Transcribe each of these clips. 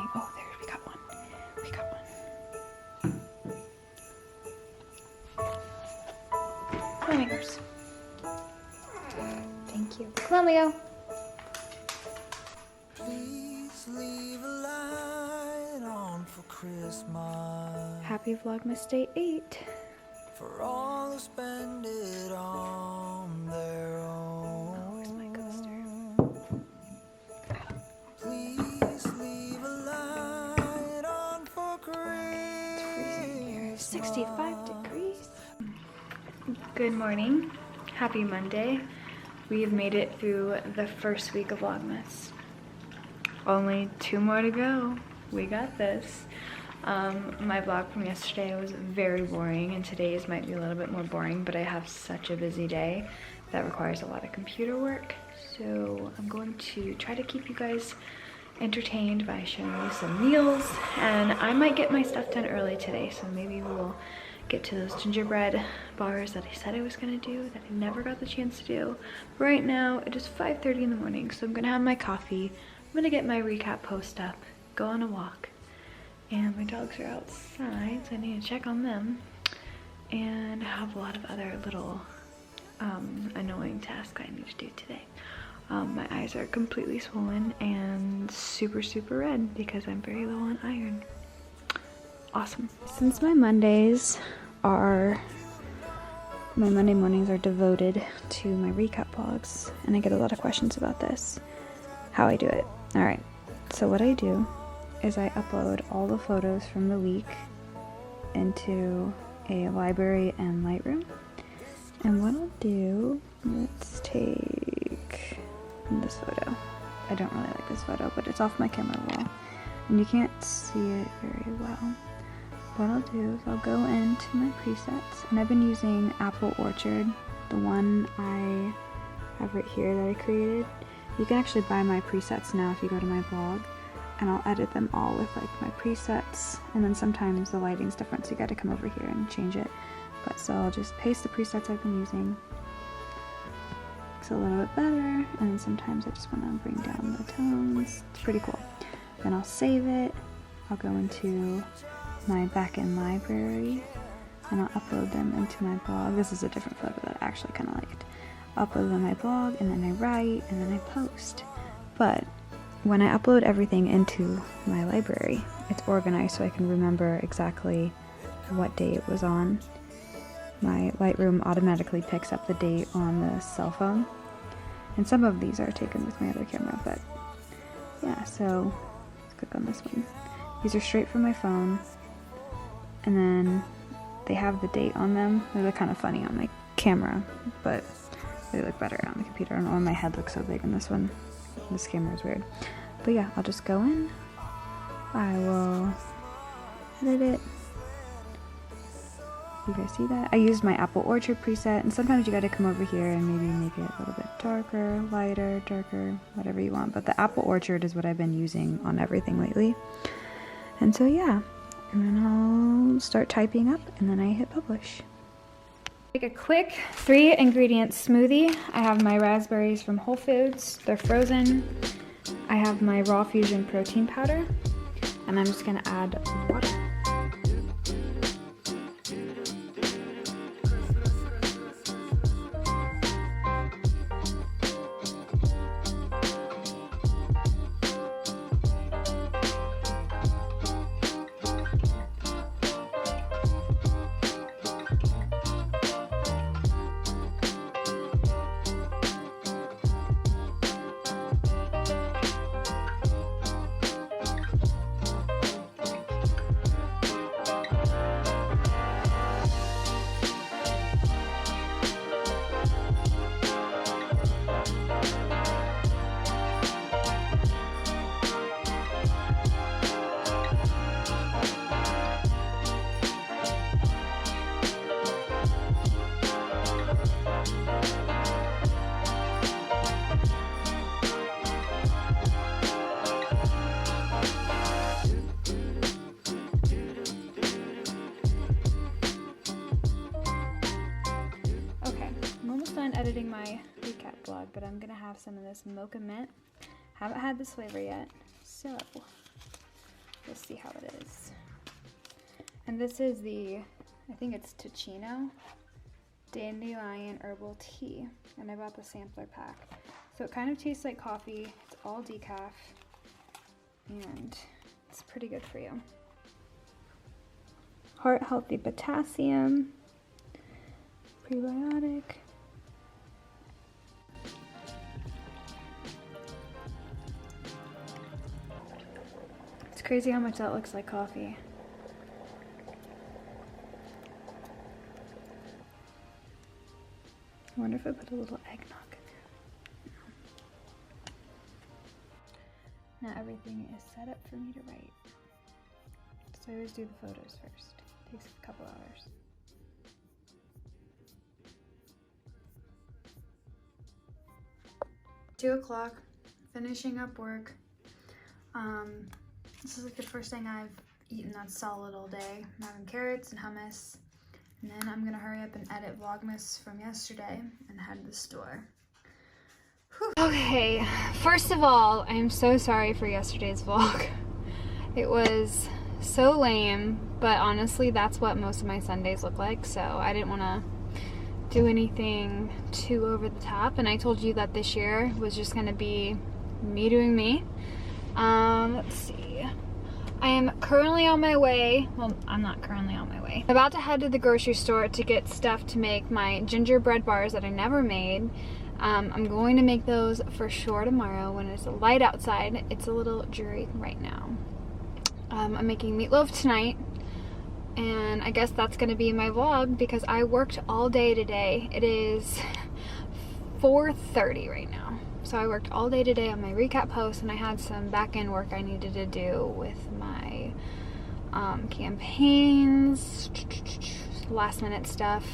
morning. Oh, there, we got one. We got one. Come on, Makers. Thank you. Come on, Leo. Please leave a light on for Christmas. Happy Vlogmas Day 8. For all who spend it on their own. Oh, where's my coaster? Please leave a light on for Christmas. It's freezing here. 65 degrees. Good morning. Happy Monday. We have made it through the first week of Vlogmas. Only 2 more to go. We got this. My vlog from yesterday was very boring, and today's might be a little bit more boring, but I have such a busy day that requires a lot of computer work. So I'm going to try to keep you guys entertained by showing you some meals, and I might get my stuff done early today, so maybe we'll get to those gingerbread bars that I said I was gonna do that I never got the chance to do. Right now it is 5:30 in the morning, so I'm gonna have my coffee. I'm gonna get my recap post up, go on a walk, and my dogs are outside, so I need to check on them, and I have a lot of other little annoying tasks I need to do today. My eyes are completely swollen and super red because I'm very low on iron. Awesome. Since my Monday mornings are devoted to my recap vlogs, and I get a lot of questions about this, how I do it. Alright, so what I do is I upload all the photos from the week into a library and Lightroom. And what I'll do, let's take this photo. I don't really like this photo, but it's off my camera roll, and you can't see it very well. What I'll do is I'll go into my presets, and I've been using Apple Orchard, the one I have right here that I created. You can actually buy my presets now if you go to my blog, and I'll edit them all with like my presets, and then sometimes the lighting's different, so you gotta come over here and change it. But so I'll just paste the presets I've been using. Looks a little bit better, and then sometimes I just want to bring down the tones. It's pretty cool. Then I'll save it. I'll go into my back-end library, and I'll upload them into my blog. This is a different photo that I actually kind of liked. I'll upload them on my blog, and then I write, and then I post. But when I upload everything into my library, it's organized so I can remember exactly what day it was on. My Lightroom automatically picks up the date on the cell phone, and some of these are taken with my other camera, but yeah, so let's click on this one. These are straight from my phone, and then they have the date on them. They look kind of funny on my camera, but they look better on the computer. I don't know why my head looks so big in this one. This camera is weird. But yeah, I'll just go in. I will edit it. You guys see that? I used my Apple Orchard preset, and sometimes you gotta come over here and maybe make it a little bit darker, lighter, darker, whatever you want. But the Apple Orchard is what I've been using on everything lately. And so yeah, and then I'll start typing up, and then I hit publish. Make a quick 3-ingredient smoothie. I have my raspberries from Whole Foods. They're frozen. I have my raw fusion protein powder, and I'm just gonna add water. Editing my recap vlog, but I'm gonna have some of this mocha mint. Haven't had this flavor yet, so We'll see how it is. And this is the, I think it's Ticino Dandelion Herbal Tea. And I bought the sampler pack. So it kind of tastes like coffee. It's all decaf. And it's pretty good for you. Heart healthy potassium. Prebiotic. It's crazy how much that looks like coffee. I wonder if I put a little eggnog in there. Now everything is set up for me to write. So I always do the photos first. It takes a couple hours. Two o'clock, finishing up work. This is like the first thing I've eaten that's solid all day. I'm having carrots and hummus. And then I'm gonna hurry up and edit Vlogmas from yesterday and head to the store. Whew. Okay, first of all, I'm so sorry for yesterday's vlog. It was so lame, but honestly, that's what most of my Sundays look like, so I didn't wanna do anything too over the top, and I told you that this year was just gonna be me doing me. Let's see. I am currently on my way. Well, I'm not currently on my way. I'm about to head to the grocery store to get stuff to make my gingerbread bars that I never made. I'm going to make those for sure tomorrow when it's light outside. It's a little dreary right now. I'm making meatloaf tonight, and I guess that's going to be my vlog because I worked all day today. It is 4:30 right now. So I worked all day today on my recap post, and I had some back-end work I needed to do with my campaigns, last minute stuff.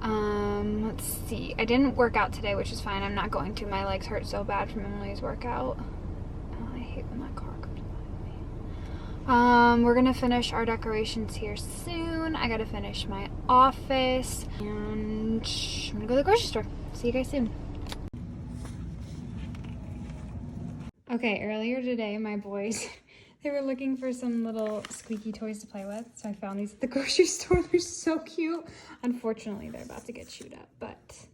Let's see. I didn't work out today, which is fine. I'm not going to. My legs hurt so bad from Emily's workout. Oh, I hate when that car comes by me. We're gonna finish our decorations here soon. I gotta finish my office, and I'm gonna go to the grocery store. See you guys soon. Okay, earlier today, my boys, they were looking for some little squeaky toys to play with, so I found these at the grocery store. They're so cute. Unfortunately, they're about to get chewed up, but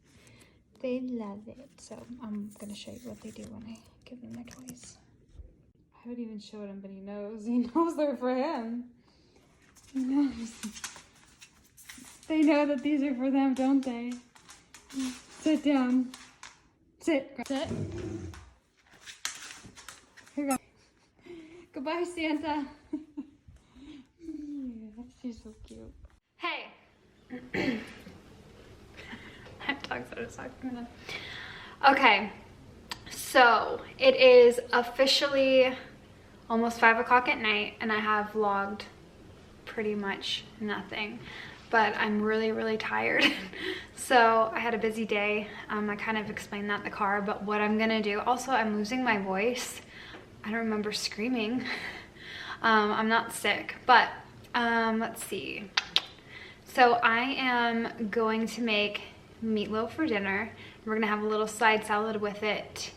they love it. So I'm gonna show you what they do when I give them their toys. I haven't even showed him, but he knows. He knows they're for him. He knows. They know that these are for them, don't they? Sit down. Sit. Sit. Here we go. Goodbye, Santa. Yeah, she's so cute. Hey. That dog's out of sock. Okay, so it is officially almost 5 o'clock at night, and I have vlogged pretty much nothing, but I'm really tired. So I had a busy day. I kind of explained that in the car, but what I'm gonna do, also I'm losing my voice. I don't remember screaming. I'm not sick, but let's see. So I am going to make meatloaf for dinner. We're gonna have a little side salad with it.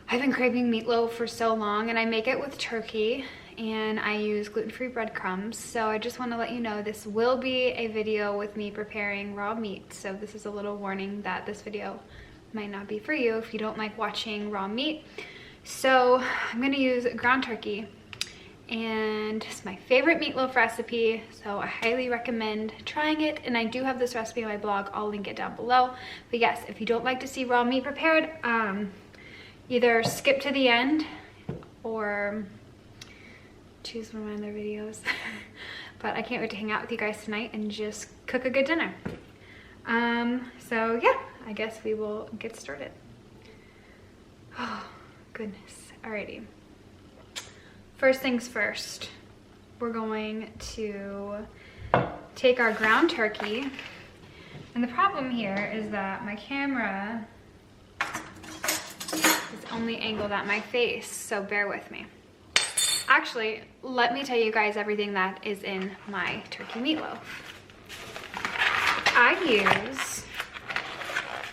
I've been craving meatloaf for so long, and I make it with turkey, and I use gluten-free breadcrumbs. So I just want to let you know this will be a video with me preparing raw meat. So this is a little warning that this video might not be for you if you don't like watching raw meat. So I'm gonna use ground turkey, and it's my favorite meatloaf recipe, so I highly recommend trying it. And I do have this recipe on my blog. I'll link it down below. But yes, if you don't like to see raw meat prepared, either skip to the end or choose one of my other videos. But I can't wait to hang out with you guys tonight and just cook a good dinner. So yeah, I guess we will get started. Oh goodness. Alrighty. First things first, we're going to take our ground turkey. And the problem here is that my camera is only angled at my face, so bear with me. Actually, let me tell you guys everything that is in my turkey meatloaf. I use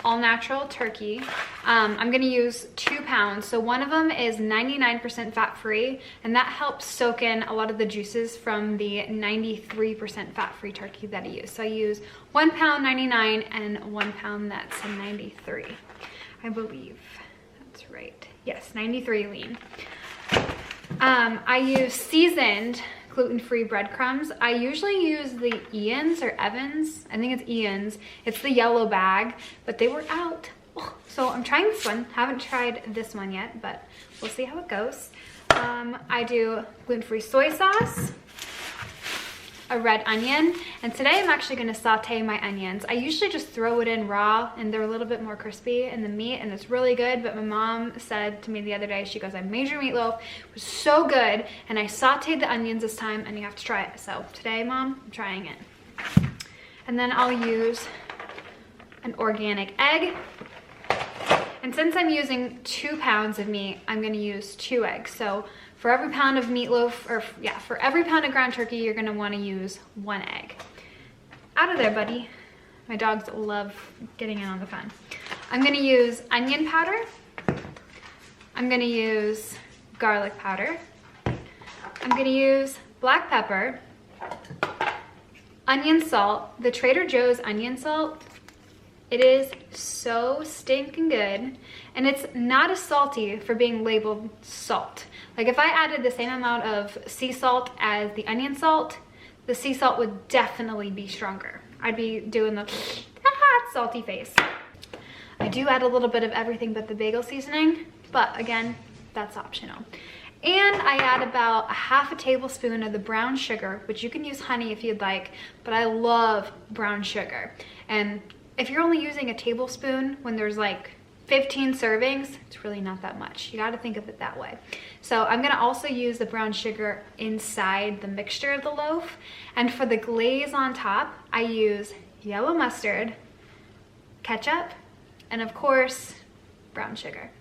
all natural turkey. I'm gonna use 2 pounds. So one of them is 99% fat-free, and that helps soak in a lot of the juices from the 93% fat-free turkey that I use. So I use 1 pound 99 and 1 pound that's 93. I believe that's right. Yes, 93 lean. I use seasoned gluten-free breadcrumbs. I usually use the Ian's or Evans. I think it's Ian's. It's the yellow bag, but they were out. So I'm trying this one. Haven't tried this one yet, but we'll see how it goes. I do gluten-free soy sauce, a red onion, and today I'm actually gonna saute my onions. I usually just throw it in raw and they're a little bit more crispy in the meat and it's really good, but my mom said to me the other day, she goes, I made your meatloaf, it was so good, and I sauteed the onions this time and you have to try it. So today, Mom, I'm trying it. And then I'll use an organic egg. And since I'm using 2 pounds of meat, I'm gonna use 2 eggs. So for every pound of meatloaf, or yeah, for every pound of ground turkey, you're gonna wanna use 1 egg. Out of there, buddy. My dogs love getting in on the fun. I'm gonna use onion powder. I'm gonna use garlic powder. I'm gonna use black pepper, onion salt, the Trader Joe's onion salt. It is so stinking good, and it's not as salty for being labeled salt. Like if I added the same amount of sea salt as the onion salt, the sea salt would definitely be stronger. I'd be doing the salty face. I do add a little bit of everything but the bagel seasoning, but again, that's optional. And I add about a ½ tablespoon of the brown sugar, which you can use honey if you'd like, but I love brown sugar. And if you're only using a tablespoon when there's like 15 servings, it's really not that much. You gotta think of it that way. So I'm gonna also use the brown sugar inside the mixture of the loaf. And for the glaze on top, I use yellow mustard, ketchup, and of course, brown sugar.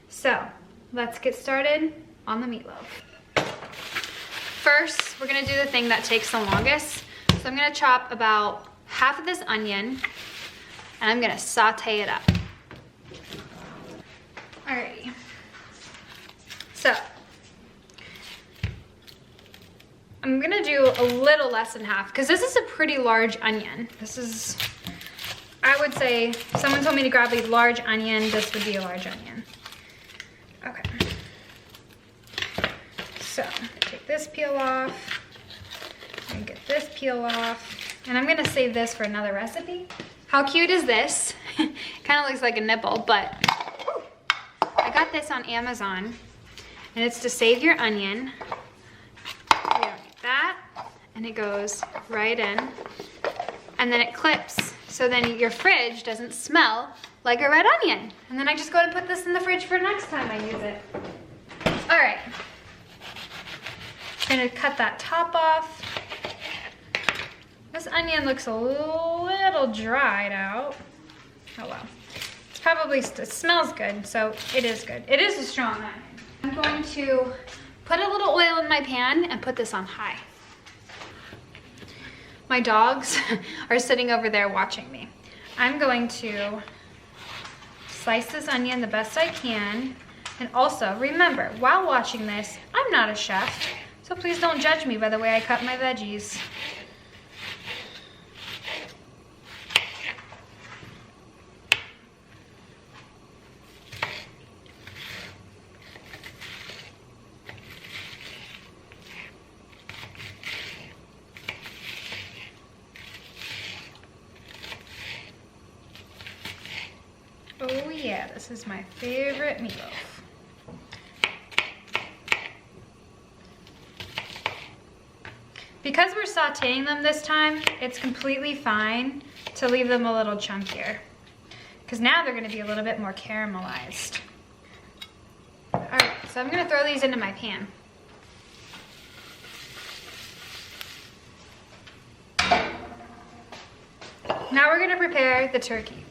So let's get started on the meatloaf. First, we're gonna do the thing that takes the longest. So I'm gonna chop about half of this onion, and I'm gonna saute it up. Alrighty. So, I'm gonna do a little less than half, because this is a pretty large onion. This is, I would say, if someone told me to grab a large onion, this would be a large onion. Okay. So, take this peel off, and get this peel off, and I'm gonna save this for another recipe. How cute is this? Kind of looks like a nipple, but I got this on Amazon, and it's to save your onion. You don't need that, and it goes right in, and then it clips, so then your fridge doesn't smell like a red onion. And then I just go and put this in the fridge for next time I use it. All right, I'm gonna cut that top off. This onion looks a little dried out. Oh well. It's probably, it smells good, so it is good. It is a strong onion. I'm going to put a little oil in my pan and put this on high. My dogs are sitting over there watching me. I'm going to slice this onion the best I can. And also, remember, while watching this, I'm not a chef, so please don't judge me by the way I cut my veggies. Oh yeah, this is my favorite meatloaf. Because we're sauteing them this time, it's completely fine to leave them a little chunkier, because now they're gonna be a little bit more caramelized. All right, so I'm gonna throw these into my pan. Now we're gonna prepare the turkey.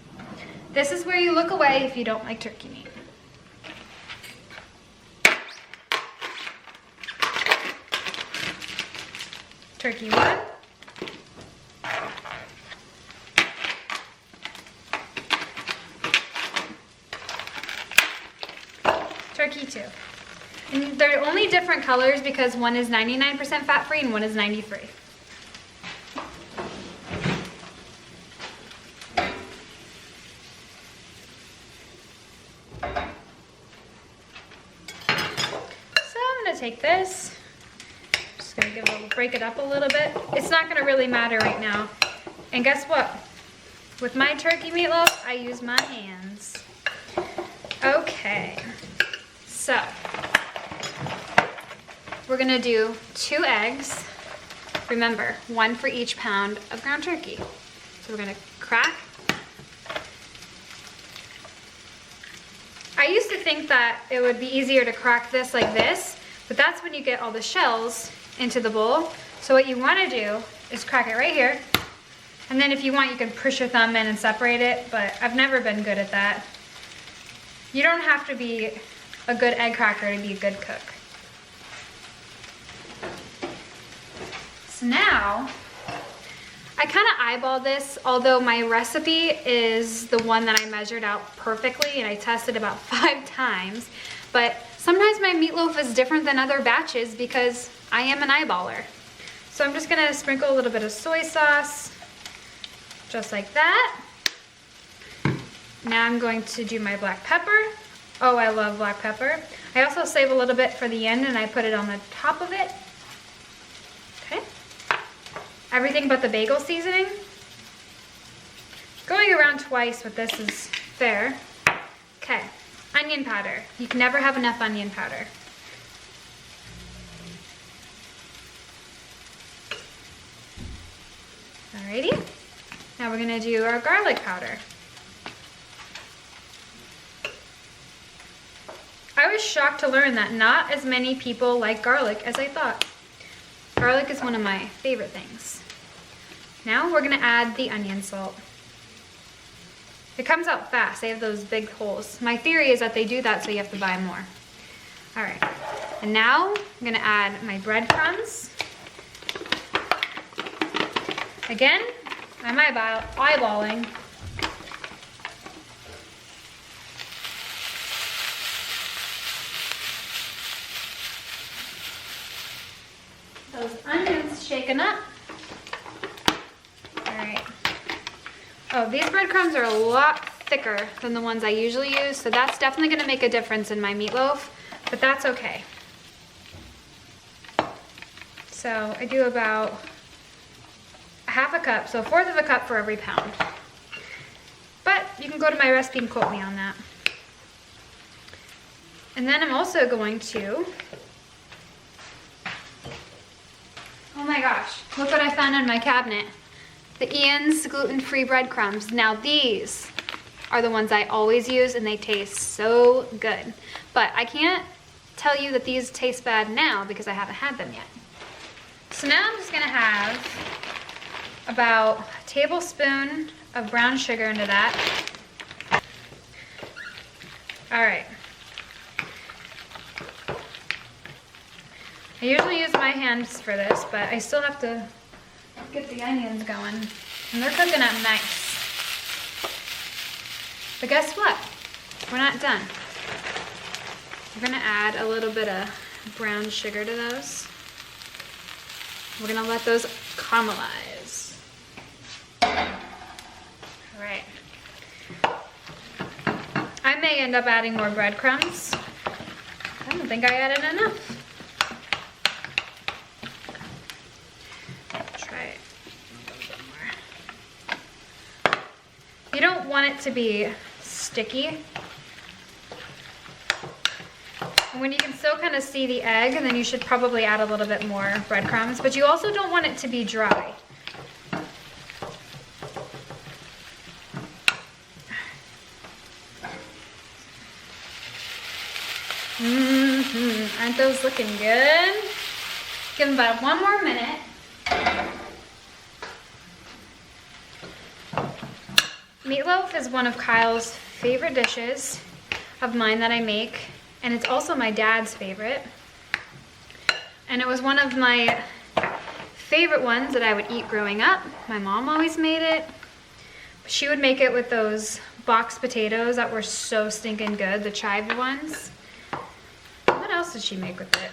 This is where you look away if you don't like turkey meat. Turkey 1. too. And they're only different colors because one is 99% fat-free and one is 93. So I'm gonna take this, just gonna break it up a little bit. It's not gonna really matter right now. And guess what? With my turkey meatloaf, I use my hands. Okay, so we're gonna do 2 eggs. Remember, 1 for each pound of ground turkey. So we're gonna crack. I used to think that it would be easier to crack this like this, but that's when you get all the shells into the bowl. So what you wanna do is crack it right here. And then if you want, you can push your thumb in and separate it, but I've never been good at that. You don't have to be a good egg cracker to be a good cook. So now, I kind of eyeballed this, although my recipe is the one that I measured out perfectly and I tested about 5 times. But sometimes my meatloaf is different than other batches because I am an eyeballer. So I'm just gonna sprinkle a little bit of soy sauce, just like that. Now I'm going to do my black pepper. Oh, I love black pepper. I also save a little bit for the end and I put it on the top of it. Okay. Everything but the bagel seasoning. Going around twice with this is fair. Okay, onion powder. You can never have enough onion powder. Alrighty. Now we're gonna do our garlic powder. I was shocked to learn that not as many people like garlic as I thought. Garlic is one of my favorite things. Now we're gonna add the onion salt. It comes out fast, they have those big holes. My theory is that they do that so you have to buy more. All right, and now I'm gonna add my breadcrumbs. Again, I'm eyeballing. Those onions shaken up. All right. Oh, these breadcrumbs are a lot thicker than the ones I usually use, so that's definitely gonna make a difference in my meatloaf, but that's okay. So I do about 1/2 cup, so 1/4 of a cup for every pound. But you can go to my recipe and quote me on that. And then I'm also going to, oh my gosh, look what I found in my cabinet. The Ian's gluten-free breadcrumbs. Now these are the ones I always use and they taste so good. But I can't tell you that these taste bad now because I haven't had them yet. So now I'm just gonna have about a tablespoon of brown sugar into that. All right. I usually use my hands for this, but I still have to get the onions going. And they're cooking up nice. But guess what? We're not done. We're gonna add a little bit of brown sugar to those. We're gonna let those caramelize. All right. I may end up adding more breadcrumbs. I don't think I added enough. You don't want it to be sticky. And when you can still kind of see the egg, then you should probably add a little bit more breadcrumbs, but you also don't want it to be dry. Aren't those looking good? Give them about 1 more minute. Meatloaf is one of Kyle's favorite dishes of mine that I make, and it's also my dad's favorite. And it was one of my favorite ones that I would eat growing up. My mom always made it. She would make it with those boxed potatoes that were so stinking good, the chive ones. else did she make with it?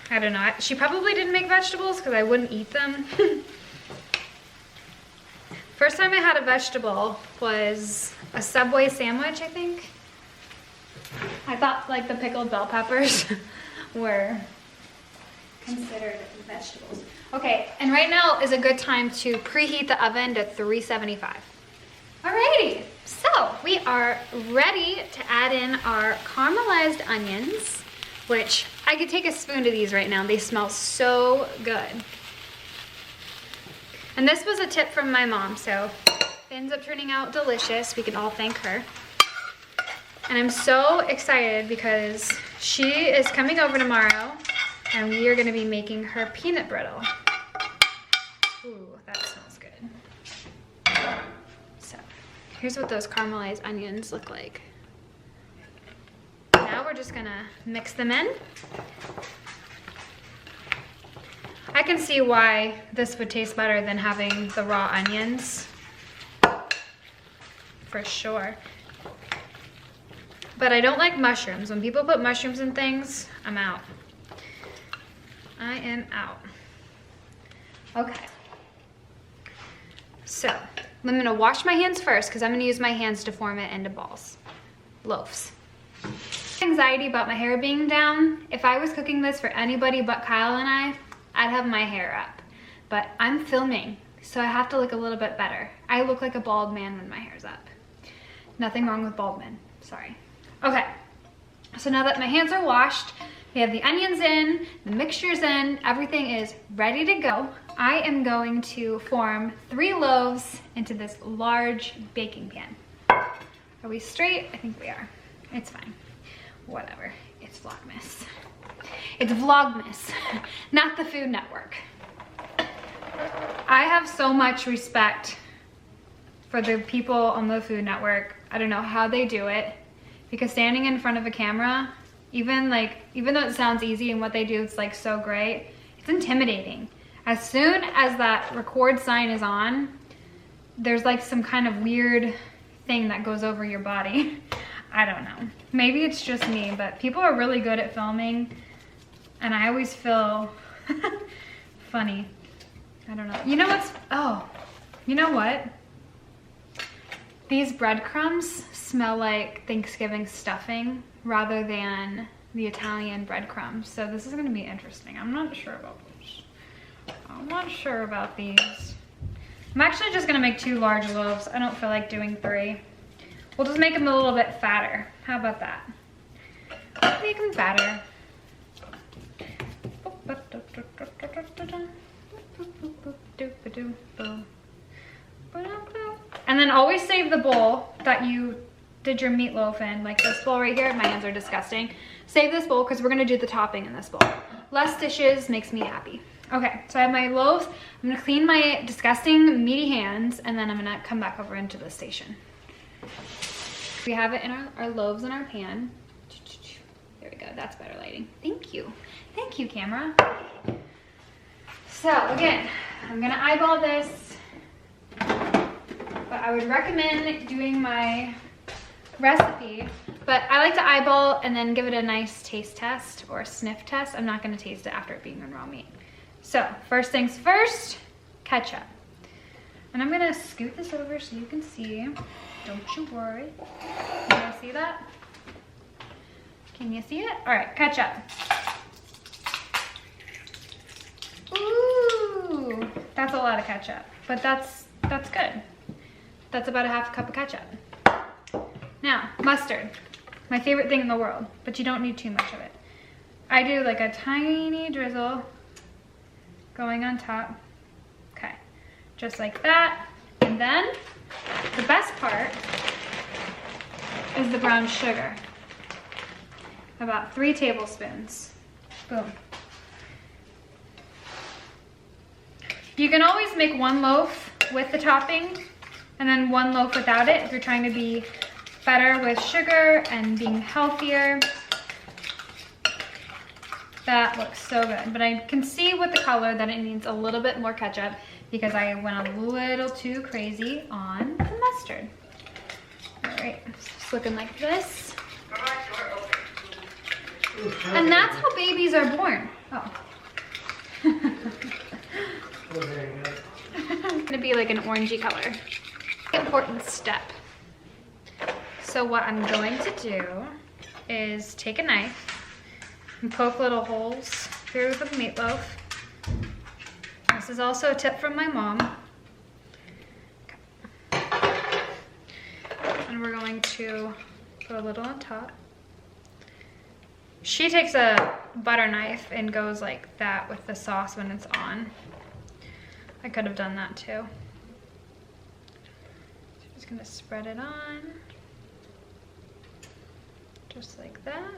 I don't know. She probably didn't make vegetables because I wouldn't eat them. First time I had a vegetable was a Subway sandwich, I think. I thought like the pickled bell peppers were considered vegetables. Okay, and right now is a good time to preheat the oven to 375. Alrighty, so we are ready to add in our caramelized onions, which I could take a spoon to these right now. They smell so good. And this was a tip from my mom, so it ends up turning out delicious. We can all thank her. And I'm so excited because she is coming over tomorrow and we are gonna be making her peanut brittle. Ooh, that smells good. So, here's what those caramelized onions look like. Now we're just gonna mix them in. I can see why this would taste better than having the raw onions, for sure. But I don't like mushrooms. When people put mushrooms in things, I'm out. I am out. Okay. So, I'm gonna wash my hands first because I'm gonna use my hands to form it into balls. Loaves. Anxiety about my hair being down. If I was cooking this for anybody but Kyle and I'd have my hair up. But I'm filming, so I have to look a little bit better. I look like a bald man when my hair's up. Nothing wrong with bald men, sorry. Okay, so now that my hands are washed, we have the onions in, the mixture's in, everything is ready to go. I am going to form 3 loaves into this large baking pan. Are we straight? I think we are. It's fine. Whatever. It's Vlogmas. It's Vlogmas, not the Food Network. I have so much respect for the people on the Food Network. I don't know how they do it, because standing in front of a camera, even though it sounds easy and what they do is like so great, it's intimidating. As soon as that record sign is on, there's like some kind of weird thing that goes over your body. I don't know. Maybe it's just me, but people are really good at filming and I always feel funny. I don't know. You know what's, oh, you know what? These breadcrumbs smell like Thanksgiving stuffing rather than the Italian breadcrumbs. So this is gonna be interesting. I'm not sure about this. I'm not sure about these. I'm actually just gonna make 2 large loaves. I don't feel like doing 3. We'll just make them a little bit fatter. How about that? Make them fatter. And then always save the bowl that you did your meatloaf in, like this bowl right here. My hands are disgusting. Save this bowl because we're gonna do the topping in this bowl. Less dishes makes me happy. Okay, so I have my loaves. I'm gonna clean my disgusting meaty hands and then I'm gonna come back over into the station. We have it in our loaves in our pan. There we go, that's better lighting. Thank you. Thank you, camera. So again, I'm gonna eyeball this, but I would recommend doing my recipe, but I like to eyeball and then give it a nice taste test or sniff test. I'm not gonna taste it after it being on raw meat. So first things first, ketchup. And I'm gonna scoot this over so you can see. Don't you worry. Can you see that? Can you see it? All right, ketchup. Ooh, that's a lot of ketchup, but that's good. That's about a half cup of ketchup. Now, mustard, my favorite thing in the world, but you don't need too much of it. I do like a tiny drizzle going on top. Okay, just like that. And then the best part is the brown sugar. About 3 tablespoons. Boom. You can always make 1 loaf with the topping and then 1 loaf without it if you're trying to be better with sugar and being healthier. That looks so good, but I can see with the color that it needs a little bit more ketchup because I went a little too crazy on the mustard. All right, it's looking like this. And that's how babies are born. Oh. It's gonna be like an orangey color. Important step. So what I'm going to do is take a knife and poke little holes through the meatloaf. This is also a tip from my mom. Okay. And we're going to put a little on top. She takes a butter knife and goes like that with the sauce when it's on. I could have done that too. Just gonna spread it on. Just like that.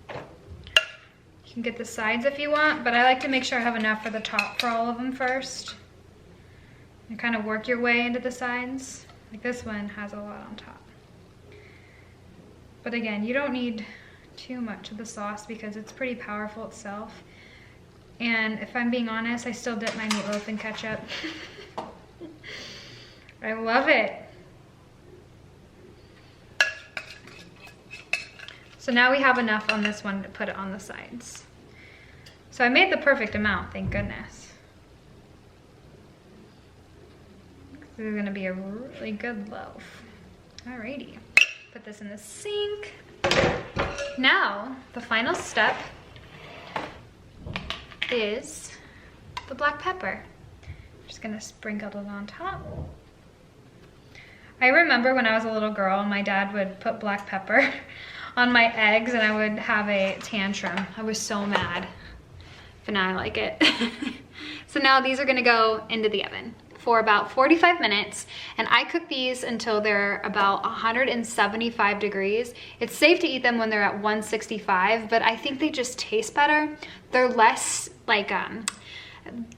You can get the sides if you want, but I like to make sure I have enough for the top for all of them first. You kind of work your way into the sides. Like this one has a lot on top. But again, you don't need too much of the sauce because it's pretty powerful itself. And if I'm being honest, I still dip my meatloaf in ketchup. I love it. So now we have enough on this one to put it on the sides. So I made the perfect amount, thank goodness. This is gonna be a really good loaf. Alrighty, put this in the sink. Now, the final step is the black pepper. Just gonna sprinkle it on top. I remember when I was a little girl, my dad would put black pepper on my eggs and I would have a tantrum. I was so mad, but now I like it. So now these are gonna go into the oven for about 45 minutes, and I cook these until they're about 175 degrees. It's safe to eat them when they're at 165, but I think they just taste better. They're less like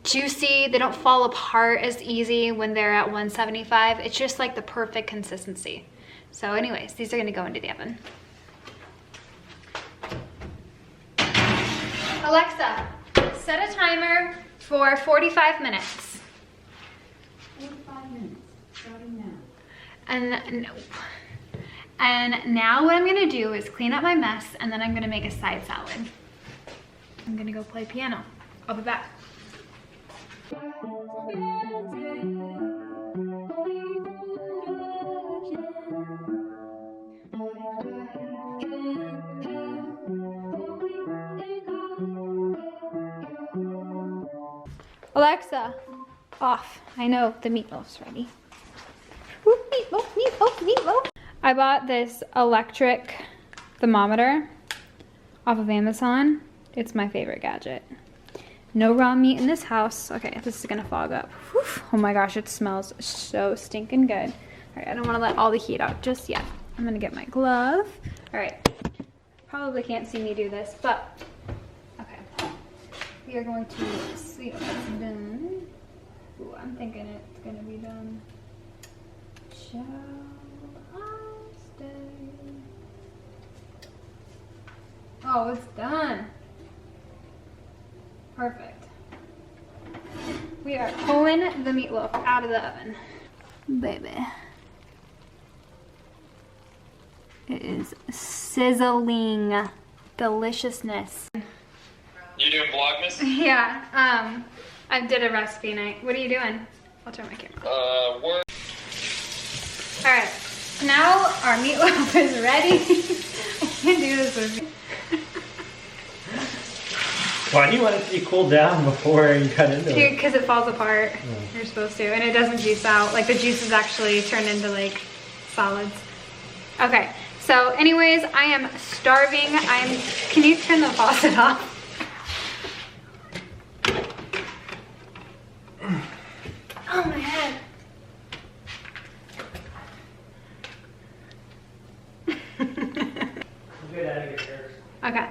juicy. They don't fall apart as easy when they're at 175. It's just like the perfect consistency. So anyways, these are gonna go into the oven. Alexa, set a timer for 45 minutes. 45 minutes, starting now. And now what I'm gonna do is clean up my mess, and then I'm gonna make a side salad. I'm gonna go play piano. I'll be back. Alexa, off. I know the meatloaf's ready. Ooh, meatloaf, meatloaf, meatloaf. I bought this electric thermometer off of Amazon. It's my favorite gadget. No raw meat in this house. Okay, this is gonna fog up. Whew. Oh my gosh, it smells so stinking good. All right, I don't wanna let all the heat out just yet. I'm gonna get my glove. All right, probably can't see me do this, but okay. We are going to see if it's done. Ooh, I'm thinking it's gonna be done. Shall I stay? Oh, it's done. Perfect. We are pulling the meatloaf out of the oven. Baby. It is sizzling deliciousness. You doing Vlogmas? Yeah, I did a recipe night. What are you doing? I'll turn my camera on. Work. All right, now our meatloaf is ready. I can't do this with you. Why do you want it to be cooled down before you cut into it? Because it falls apart. You're supposed to, and it doesn't juice out. Like the juices actually turn into like solids. Okay, so anyways, I am starving. Can you turn the faucet off? Oh, my head. Okay.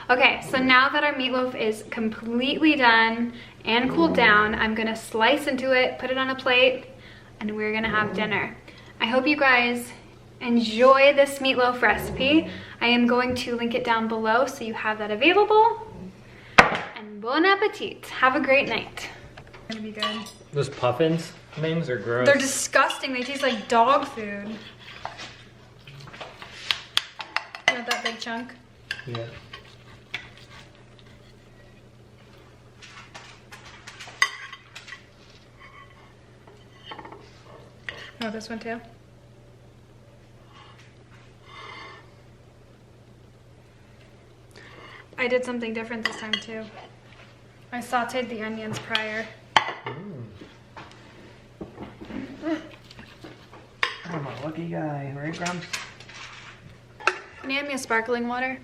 Okay, so now that our meatloaf is completely done and cooled down, I'm gonna slice into it, put it on a plate, and we're gonna have dinner. I hope you guys enjoy this meatloaf recipe. I am going to link it down below so you have that available. And bon appetit. Have a great night. It's gonna be good. Those puffins things are gross. They're disgusting. They taste like dog food. You want that big chunk? Yeah. Oh, this one too? I did something different this time too. I sauteed the onions prior. I'm a lucky guy, right, Grumps? Can you hand me a sparkling water?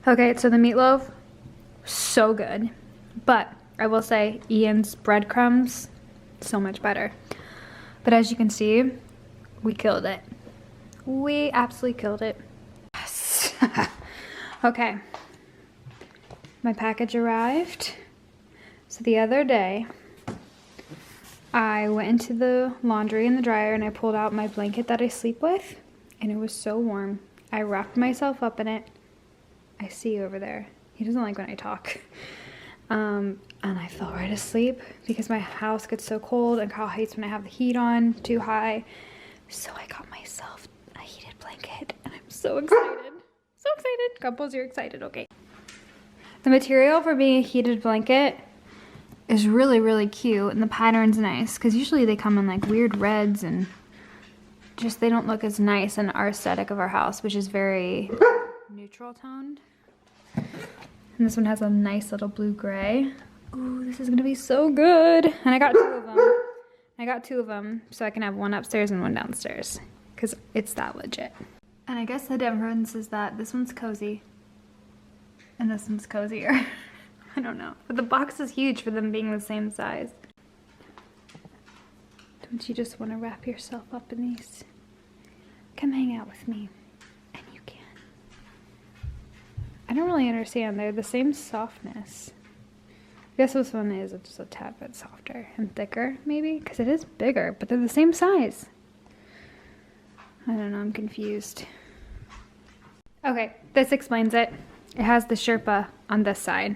Okay, so the meatloaf, so good. But I will say Ian's breadcrumbs, so much better. But as you can see, we killed it. We absolutely killed it. Yes. Okay, my package arrived. So the other day, I went into the laundry and the dryer and I pulled out my blanket that I sleep with, and it was so warm. I wrapped myself up in it. I see you over there. He doesn't like when I talk. And I fell right asleep because my house gets so cold and Kyle hates when I have the heat on too high. So I got myself a heated blanket and I'm so excited. So excited. Couples, you're excited, okay. The material for being a heated blanket is really, really cute and the pattern's nice because usually they come in like weird reds and just they don't look as nice in our aesthetic of our house, which is very neutral toned. And this one has a nice little blue gray. Ooh, this is gonna be so good. And I got 2 of them. I got 2 of them so I can have one upstairs and one downstairs because it's that legit. And I guess the difference is that this one's cozy and this one's cozier. I don't know, but the box is huge for them being the same size. Don't you just want to wrap yourself up in these? Come hang out with me. I don't really understand. They're the same softness. I guess this one is just a tad bit softer and thicker, maybe, because it is bigger, but they're the same size. I don't know, I'm confused. Okay, this explains it. It has the Sherpa on this side,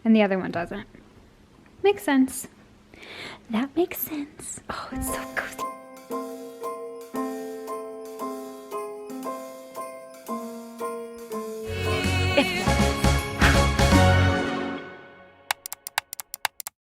and the other one doesn't. Makes sense. That makes sense. Oh, it's so cozy. It's